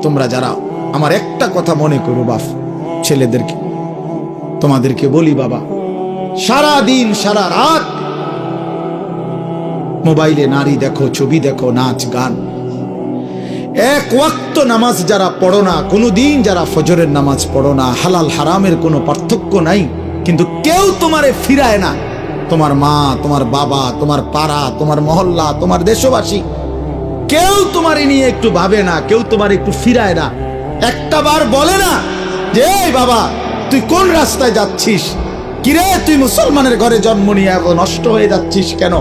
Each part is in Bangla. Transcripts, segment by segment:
তোমরা যারা আমার একটা কথা মনে করো বাপ, ছেলেদেরকে তোমাদেরকে বলি বাবা, সারা দিন সারা রাত মোবাইলে নারী দেখো, ছবি দেখো, নাচ গান, এক ওয়াক্ত নামাজ যারা পড়ো না, কোনোদিন যারা ফজরের নামাজ পড়ো না, হালাল হারামের কোনো পার্থক্য নাই, কিন্তু কেউ তোমারে ফিরায় না। তোমার মা, তোমার বাবা, তোমার পাড়া, তোমার মহল্লা, তোমার দেশবাসী, কেউ তোমারে নিয়ে একটু ভাবে না, কেউ তোমার একটু ফিরায় না। একটা বার বলে না যে এই বাবা তুই কোন রাস্তায় যাচ্ছিস, কিরে তুই মুসলমানের ঘরে জন্ম নিয়ে এত নষ্ট হয়ে যাচ্ছিস কেন?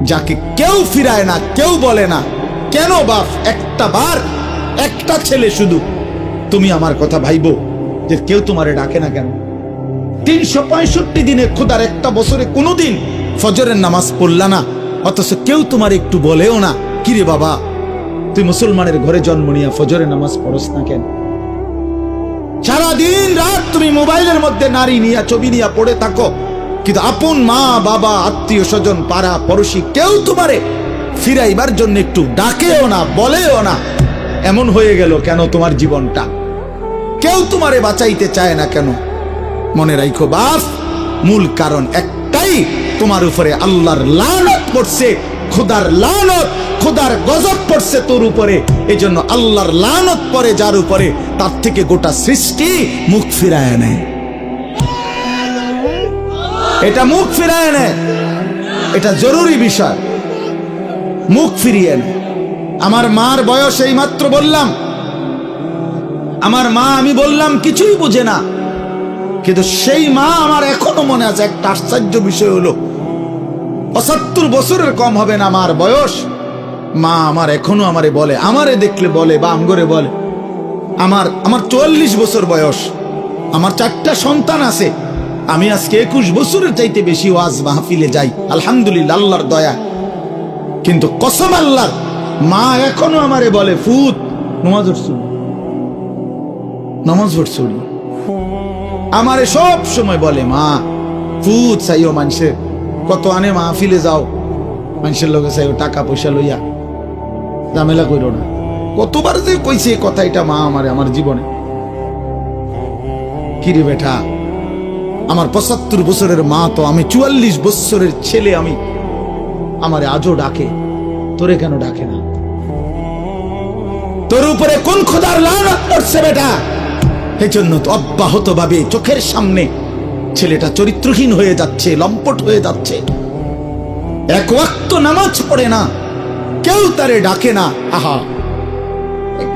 যাকে কেউ ফিরায় না, কেউ বলে না, কেন বাপ? একটা বার, একটা ছেলে শুধু তুমি আমার কথা ভাইবো যে কেউ তোমারে ডাকে না কেন? 365 দিনে খোদার একটা বছরে কোনোদিন ফজরের নামাজ পড়লা না, অথচ কেউ তোমার একটু বলেও না কিরে বাবা তুই মুসলমানের ঘরে জন্ম নিয়ে ফজরের নামাজ পড়স না কেন? সারাদিন রাত তুমি মোবাইলের মধ্যে নারী নিয়ে, ছবি নিয়ে পড়ে থাকো, কিন্তু আপন মা বাবা, আত্মীয় স্বজন, পাড়া পড়োশি কেউ তোমারে ফিরাইবার জন্য একটু ডাকেও না, বলেও না। এমন হয়ে গেল কেন তোমার জীবনটা? কেউ তোমারে বাঁচাইতে চায় না কেন? মনে রাখো বাপ, মূল কারণ একটাই, তোমার উপরে আল্লাহর লানত পড়ছে, খোদার লানত, খোদার গজব পড়ছে তোর উপরে। এই জন্য আল্লাহর লানত পড়ে যার উপরে, তার থেকে গোটা সৃষ্টি মুখ ফিরায় নেয়। এটা মুখ ফিরায় নেয়, এটা জরুরি বিষয়, মুখ ফিরিয়ে নেয়। আমার মার বয়স এই মাত্র বললাম, আমার মা, আমি বললাম কিছুই বুঝে না, কিন্তু সেই মা আমার এখনো মনে আছে। একটা আশ্চর্য বিষয় হলো 75 বছরের কম হবে না আমার বয়স, মা আমার এখনো আমারে বলে, আমারে দেখলে বলে বা আমগরে বলে, আমার 44 বছর বয়স, আমার 4টা সন্তান আছে, আমি আজকে 21 বছরের চাইতে বেশি ওয়াজ মাহফিলে যাই আলহামদুলিল্লাহ, আল্লাহর দয়া। কিন্তু কসম আল্লাহর, মা এখনো আমারে বলে ফুত নামাজ পড়ছুনি, নামাজ পড়ছুনি। আমারে সব সময় বলে মা ফুত চাইও, মানুষের কত আনে মাহফিলে যাও, মানুষের লোকে চাইও টাকা পয়সা লইয়া, ঝামেলা করো না। কতবার যে কইছে এই কথা, এটা মা আমারে আমার জীবনে। কিরে বেটা, আমার 75 বছরের মা তো, আমি 44 বছরের ছেলে, আমি আমারে আজও ডাকে, তোরে কেন ডাকে না? তোর উপরে কোন খোদার লানত পড়ছে বেটা? এই জন্য তো অব্যাহত ভাবে চোখের সামনে ছেলেটা চরিত্রহীন হয়ে যাচ্ছে, লম্পট হয়ে যাচ্ছে, এক ওয়াক্ত নামাজ পড়ে না, কেউ তারে ডাকে না। আহা,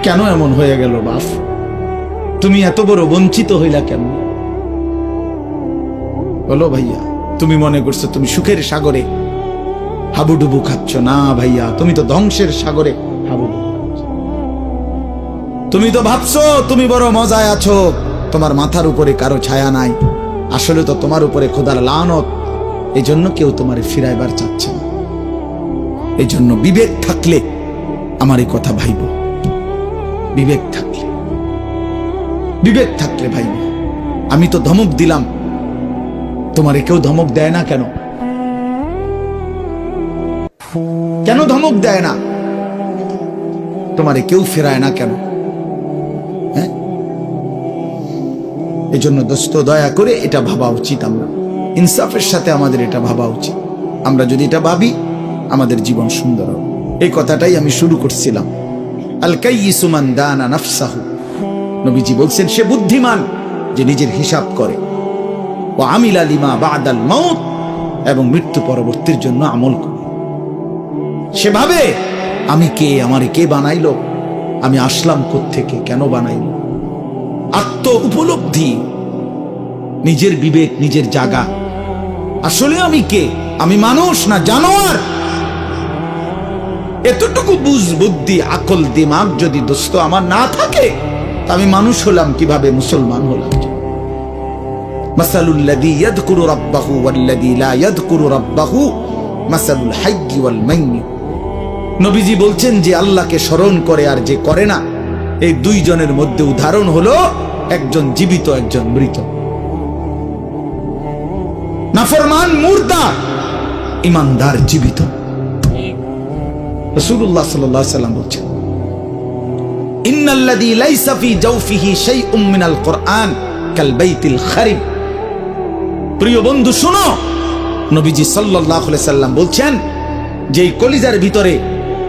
কেন এমন হয়ে গেল বাপ? তুমি এত বড় বঞ্চিত হইলা কেন? বলো ভাইয়া, তুমি মনে করছো তুমি সুখের সাগরে হাবুডুবু খাচ্ছ? না ভাইয়া, তুমি তো ধ্বংসের সাগরে হাবুডুবু খাচ্ছ। তুমি তো ভাবছো তুমি বড় মজায় আছো, তোমার মাথার উপরে কারো ছায়া নাই, আসলে তো তোমার উপরে খোদার লানত। এই জন্য কেউ তোমারে ফিরাইবার চাচ্ছে না। এই জন্য বিবেক থাকলে আমার এই কথা ভাইব, বিবেক থাকলে, বিবেক থাকলে ভাইব। আমি তো ধমক দিলাম, তোমারে কেউ ধমক দেয় না কেন? কেন ধমক দেয় না? তোমারে কেউ ফেরায় না কেন? হ্যাঁ, এই জন্য দোস্ত দয়া করে এটা ভাবা উচিত, আমরা ইনসাফের সাথে আমাদের এটা ভাবা উচিত। আমরা যদি এটা ভাবি, আমাদের জীবন সুন্দর হবে। এই কথাটাই আমি শুরু করছিলাম। আল কাইয়িসু মান দানা নাফসাহু, নবীজি বলছেন সে বুদ্ধিমান যে নিজের হিসাব করে, ওয়া আমিলা লিমা বাদাল মাউত, এবং মৃত্যু পরবর্তীর জন্য আমল করে। সেভাবে আমি কে, আমারে কে বানাইলো, আমি আসলাম কোত্থেকে, কেন বানাইলো, আত্ম উপলব্ধি, নিজের বিবেক, নিজের জাগা। আসলে আমি কে? আমি মানুষ না জানোয়ার? এতটুকু বুঝ, বুদ্ধি, আকল, দিমাগ যদি দোস্ত আমার না থাকে, তা আমি মানুষ হলাম কিভাবে, মুসলমান হলাম? মাসালুল্লাযী ইয়াযকুরু রাব্বাহু ওয়াল্লাযী লা ইয়াযকুরু রাব্বাহু মাসালুল হাইয়্যি ওয়াল মাইয়্যিত। নবীজি বলছেন যে আল্লাহকে স্মরণ করে আর যে করে না, এই দুইজনের মধ্যে উদাহরণ হলো একজন জীবিত, একজন মৃত। নাফরমান মুর্দা, ইমানদার জীবিত। রাসূলুল্লাহ সাল্লাল্লাহু আলাইহি ওয়াসাল্লাম বলছেন ইন্নাল্লাযী লাইসা ফী জাওফিহি শাইউম মিনাল কুরআন কাল বাইতিল খারিব। প্রিয় বন্ধু শুনো, নবীজি সাল্লাল্লাহু আলাইহি সাল্লাম বলছেন যে এই কলিজার ভিতরে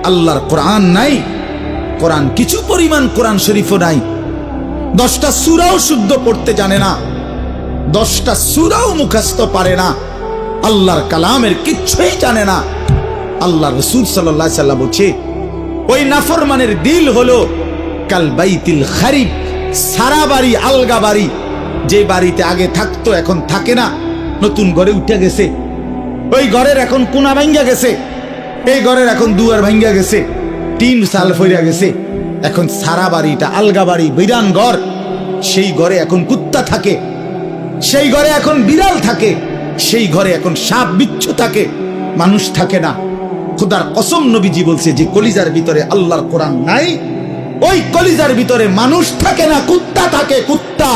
আল্লাহর কোরআন নাই, কোরআন কিছু পরিমাণ কোরআন শরীফও নাই, 10টা সূরাও শুদ্ধ পড়তে জানে না, 10টা সূরাও মুখস্থ পারে না, আল্লাহর কালামের কিচ্ছুই জানে না। আল্লাহ রাসূল সাল্লাল্লাহু আলাইহি সাল্লাম বলছে ওই নাফরমানের দিল হলো কাল বাইতিল খারিব, সারা বাড়ি, আলগা বাড়ি, যে বাড়িতে আগে থাকতো এখন থাকে না, নতুন ঘরে উঠে গেছে, ওই ঘরের এখন কোনা ভাঙ্গা গেছে, এই ঘরের এখন দুয়ার ভাঙ্গা গেছে, টিন সাল ফইরা গেছে, এখন সারা বাড়িটা আলগা বাড়ি, বিরান ঘর, সেই ঘরে এখন কুত্তা থাকে, সেই ঘরে এখন বিড়াল থাকে, সেই ঘরে এখন সাপ বিচ্ছু থাকে, মানুষ থাকে না। খোদার কসম নবীজি বলছে যে কলিজার ভিতরে আল্লাহর কোরআন নাই, ওই কলিজার ভিতরে মানুষ থাকে না, কুত্তা থাকে, কুত্তা।